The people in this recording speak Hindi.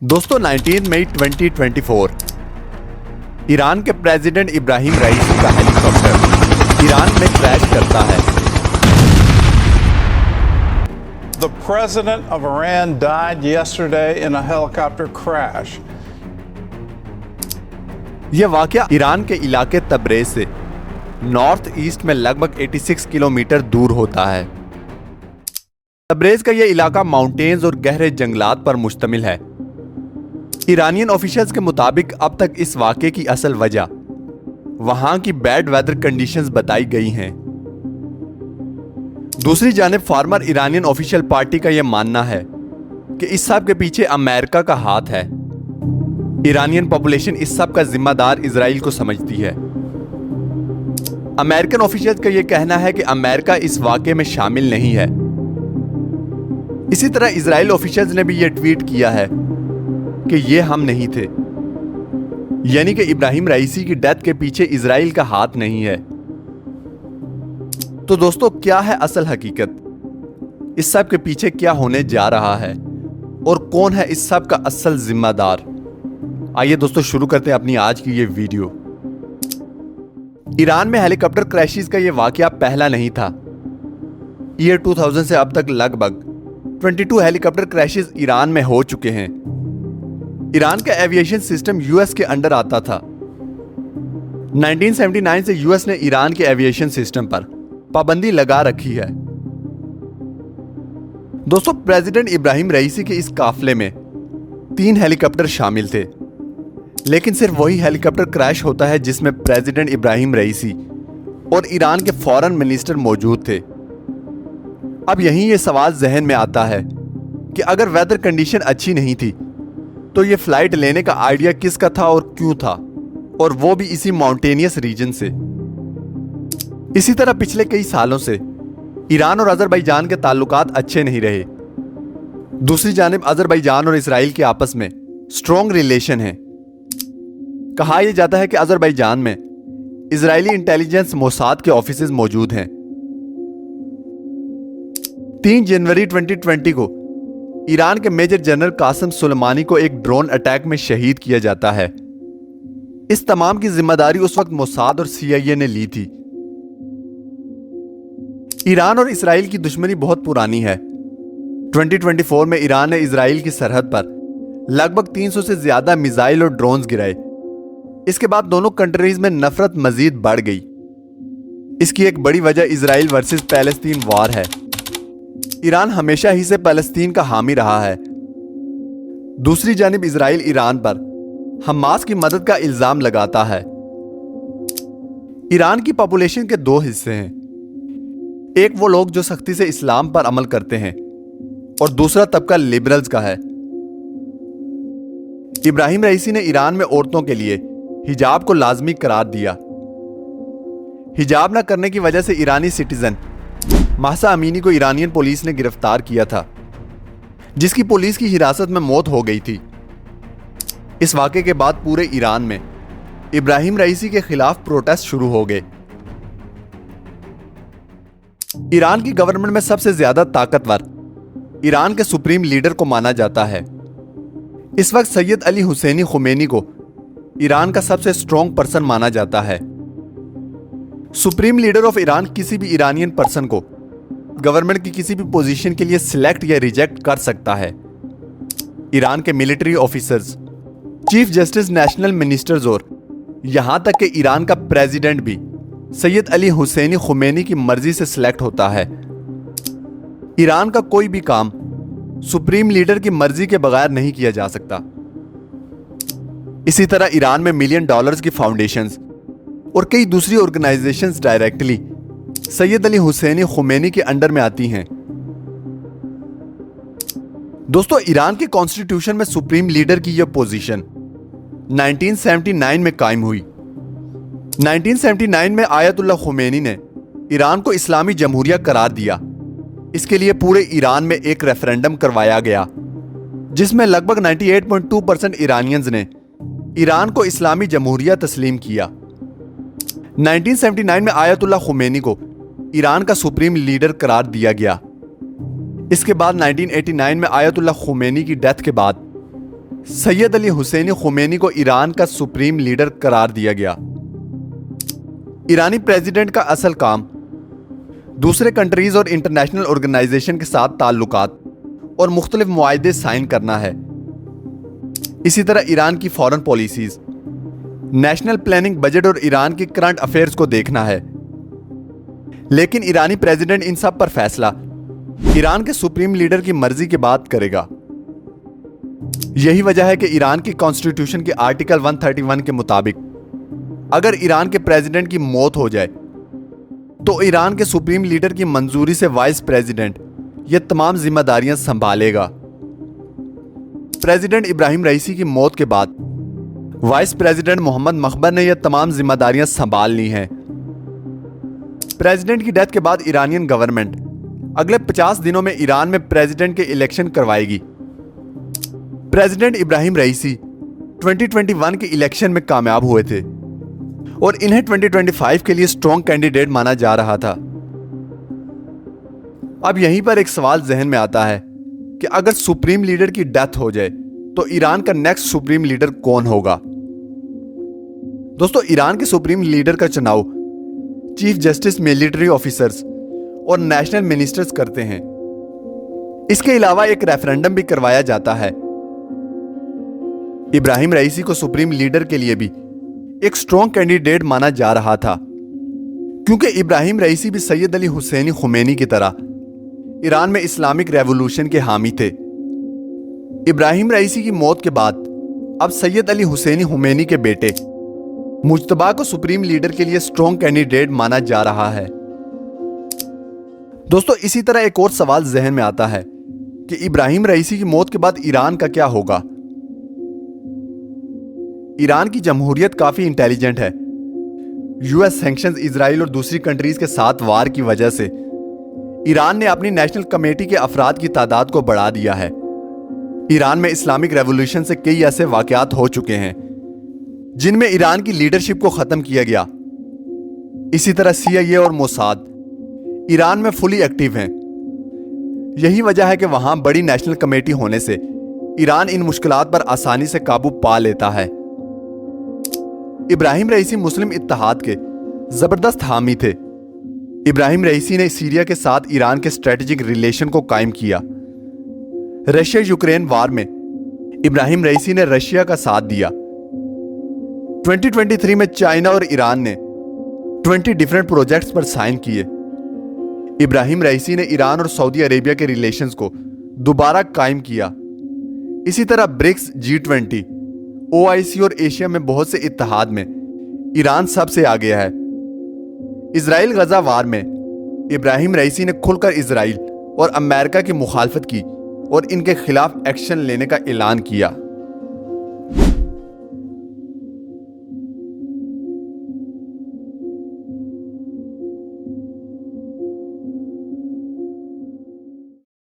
दोस्तों 19 मई 2024 ईरान के प्रेसिडेंट इब्राहिम रईसी का हेलीकॉप्टर ईरान में क्रैश करता है। The president of Iran died yesterday in a helicopter crash. यह वाकया ईरान के इलाके तबरेज से नॉर्थ ईस्ट में लगभग 86 किलोमीटर दूर होता है। तबरेज का यह इलाका माउंटेन्स और गहरे जंगलात पर मुश्तमिल है। ईरानियन ऑफिशियल्स के मुताबिक अब तक इस वाकये की असल वजह वहां की बैड वेदर कंडीशंस बताई गई हैं। दूसरी जानिब फार्मर ईरानियन ऑफिशियल पार्टी का यह मानना है कि इस सब के पीछे अमेरिका का हाथ है। ईरानियन पॉपुलेशन इस सब का जिम्मेदार इजराइल को समझती है। अमेरिकन ऑफिशियल्स का यह कहना है कि अमेरिका इस वाकये में शामिल नहीं है। इसी तरह इजराइल ऑफिशियल्स ने भी यह ट्वीट किया है कि ये हम नहीं थे, यानी कि इब्राहिम रईसी की डेथ के पीछे इजराइल का हाथ नहीं है। तो दोस्तों, क्या है असल हकीकत? इस सब के पीछे क्या होने जा रहा है और कौन है इस सब का असल जिम्मेदार? आइए दोस्तों शुरू करते हैं अपनी आज की ये वीडियो। ईरान में हेलीकॉप्टर क्रैशेस का यह वाकया पहला नहीं था। ईयर 2000 से अब तक लगभग 22 हेलीकॉप्टर क्रैशेस ईरान में हो चुके हैं। ईरान का एविएशन सिस्टम यूएस के अंडर आता था। 1979 से यूएस ने ईरान के एविएशन सिस्टम पर पाबंदी लगा रखी है। दोस्तों, प्रेसिडेंट इब्राहिम रईसी के इस काफले में 3 हेलीकॉप्टर शामिल थे, लेकिन सिर्फ वही हेलीकॉप्टर क्रैश होता है जिसमें प्रेसिडेंट इब्राहिम रईसी और ईरान के फॉरेन मिनिस्टर मौजूद थे। अब यहीं ये सवाल जहन में आता है कि अगर वेदर कंडीशन अच्छी नहीं थी तो ये फ्लाइट लेने का आइडिया किसका था और क्यों था, और वो भी इसी माउंटेनियस रीजन से। इसी तरह पिछले कई सालों से ईरान और अजरबैजान के ताल्लुकात अच्छे नहीं रहे। दूसरी जानिब अजरबैजान और इसराइल के आपस में स्ट्रॉन्ग रिलेशन है। कहा यह जाता है कि अजरबैजान में इजरायली इंटेलिजेंस मोसाद के ऑफिसेज मौजूद हैं। 3 जनवरी 2020 को ईरान के मेजर जनरल कासिम सुलेमानी को एक ड्रोन अटैक में शहीद किया जाता है। इस तमाम की जिम्मेदारी उस वक्त मोसाद और सीआईए ने ली थी। ईरान और इसराइल की दुश्मनी बहुत पुरानी है। 2024 में ईरान ने इसराइल की सरहद पर लगभग 300 से ज्यादा मिसाइल और ड्रोन्स गिराए। इसके बाद दोनों कंट्रीज में नफरत मजीद बढ़ गई। इसकी एक बड़ी वजह इसराइल वर्सेस पैलेस्तीन वॉर है। ईरान हमेशा ही से पैलेस्तीन का हामी रहा है। दूसरी जानिब इजराइल ईरान पर हमास की मदद का इल्जाम लगाता है। ईरान की पॉपुलेशन के 2 हिस्से हैं। एक वो लोग जो सख्ती से इस्लाम पर अमल करते हैं और दूसरा तबका लिबरल्स का है। इब्राहिम रईसी ने ईरान में औरतों के लिए हिजाब को लाजमी करार दिया। हिजाब न करने की वजह से ईरानी सिटीजन महसा अमीनी को ईरानियन पुलिस ने गिरफ्तार किया था, जिसकी पुलिस की हिरासत में मौत हो गई थी। इस वाक़े के बाद पूरे ईरान में इब्राहिम रईसी के खिलाफ प्रोटेस्ट शुरू हो गए। ईरान की गवर्नमेंट में सबसे ज्यादा ताकतवर ईरान के सुप्रीम लीडर को माना जाता है। इस वक्त सैयद अली हुसैनी खुमैनी को ईरान का सबसे स्ट्रॉन्ग पर्सन माना जाता है। सुप्रीम लीडर ऑफ ईरान किसी भी ईरानियन पर्सन को गवर्नमेंट की किसी भी पोजीशन के लिए सिलेक्ट या रिजेक्ट कर सकता है। ईरान के military officers, chief justice, national ministers और यहां तक कि ईरान का प्रेसिडेंट भी सैयद अली हुसैनी खुमैनी की मर्जी से सिलेक्ट होता है। ईरान का कोई भी काम सुप्रीम लीडर की मर्जी के बगैर नहीं किया जा सकता। इसी तरह ईरान में $1 मिलियन की फाउंडेशंस और कई दूसरी ऑर्गेनाइजेशंस डायरेक्टली सैयद अली हुसैनी खुमैनी के अंडर में आती हैं। दोस्तों, ईरान के कॉन्स्टिट्यूशन में सुप्रीम लीडर की यह पोजीशन 1979 में कायम हुई। 1979 में आयतुल्लाह खुमैनी ने ईरान को इस्लामी जमहूरिया करार दिया। इसके लिए पूरे ईरान में एक रेफरेंडम करवाया गया, जिसमें लगभग 98.2% ईरानियंस ने ईरान को इस्लामी जमहूरिया तस्लीम किया। 1979 में आयतुल्लाह खुमैनी को ईरान का सुप्रीम लीडर करार दिया गया। इसके बाद 1989 में आयतुल्लाह खुमैनी की डेथ के बाद सैयद अली हुसैनी खुमैनी को ईरान का सुप्रीम लीडर करार दिया गया। ईरानी प्रेसिडेंट का असल काम दूसरे कंट्रीज और इंटरनेशनल ऑर्गेनाइजेशन के साथ ताल्लुकात और मुख्तलिफ मुआहदे साइन करना है। इसी तरह ईरान की foreign policies, national planning, budget और ईरान की करंट अफेयर्स को देखना है। लेकिन ईरानी प्रेसिडेंट इन सब पर फैसला ईरान के सुप्रीम लीडर की मर्जी के बाद करेगा। यही वजह है कि ईरान की कॉन्स्टिट्यूशन के आर्टिकल 131 के मुताबिक अगर ईरान के प्रेसिडेंट की मौत हो जाए तो ईरान के सुप्रीम लीडर की मंजूरी से वाइस प्रेसिडेंट ये तमाम जिम्मेदारियां संभालेगा। प्रेसिडेंट इब्राहिम रईसी की मौत के बाद वाइस प्रेसिडेंट मोहम्मद मखबर ने यह तमाम जिम्मेदारियां संभाल ली हैं। प्रेसिडेंट की डेथ के बाद ईरानियन गवर्नमेंट अगले 50 दिनों में ईरान में प्रेसिडेंट के इलेक्शन करवाएगी। प्रेसिडेंट इब्राहिम रईसी 2021 के इलेक्शन में कामयाब हुए थे और इन्हें 2025 के लिए स्ट्रॉन्ग कैंडिडेट माना जा रहा था। अब यहीं पर एक सवाल जहन में आता है कि अगर सुप्रीम लीडर की डेथ हो जाए तो ईरान का नेक्स्ट सुप्रीम लीडर कौन होगा। दोस्तों, ईरान के सुप्रीम लीडर का चुनाव चीफ जस्टिस, मिलिट्री ऑफिसर्स और नेशनल मिनिस्टर्स करते हैं। इसके अलावा एक रेफरेंडम भी करवाया जाता है। इब्राहिम रईसी को सुप्रीम लीडर के लिए भी एक स्ट्रॉन्ग कैंडिडेट माना जा रहा था, क्योंकि इब्राहिम रईसी भी सैयद अली हुसैनी खुमैनी की तरह ईरान में इस्लामिक रेवोल्यूशन के हामी थे। इब्राहिम रईसी की मौत के बाद अब सैयद अली हुसैनी खुमैनी के बेटे मुज्तबा को सुप्रीम लीडर के लिए स्ट्रॉन्ग कैंडिडेट माना जा रहा है। दोस्तों, इसी तरह एक और सवाल जहन में आता है कि इब्राहिम रईसी की मौत के बाद ईरान का क्या होगा। ईरान की जमहूरियत काफी इंटेलिजेंट है। यूएस सैंक्शंस, इजराइल और दूसरी कंट्रीज के साथ वार की वजह से ईरान ने अपनी नेशनल कमेटी के अफराद की तादाद को बढ़ा दिया है। ईरान में इस्लामिक रेवोल्यूशन से कई ऐसे वाकयात हो चुके हैं जिनमें ईरान की लीडरशिप को खत्म किया गया। इसी तरह CIA और मोसाद ईरान में फुली एक्टिव हैं। यही वजह है कि वहां बड़ी नेशनल कमेटी होने से ईरान इन मुश्किलात पर आसानी से काबू पा लेता है। इब्राहिम रईसी मुस्लिम इत्तेहाद के जबरदस्त हामी थे। इब्राहिम रईसी ने सीरिया के साथ ईरान के स्ट्रेटेजिक रिलेशन को कायम किया। रशिया यूक्रेन वार में इब्राहिम रईसी ने रशिया का साथ दिया। 2023 में चाइना और ईरान ने 20 डिफरेंट प्रोजेक्ट्स पर साइन किए। इब्राहिम रईसी ने ईरान और सऊदी अरेबिया के रिलेशंस को दोबारा कायम किया। इसी तरह ब्रिक्स, G20, OIC और एशिया में बहुत से इत्तेहाद में ईरान सबसे आगे है। इजराइल गजा वार में इब्राहिम रईसी ने खुलकर इजराइल और अमेरिका की मुखालफत की और इनके खिलाफ एक्शन लेने का ऐलान किया।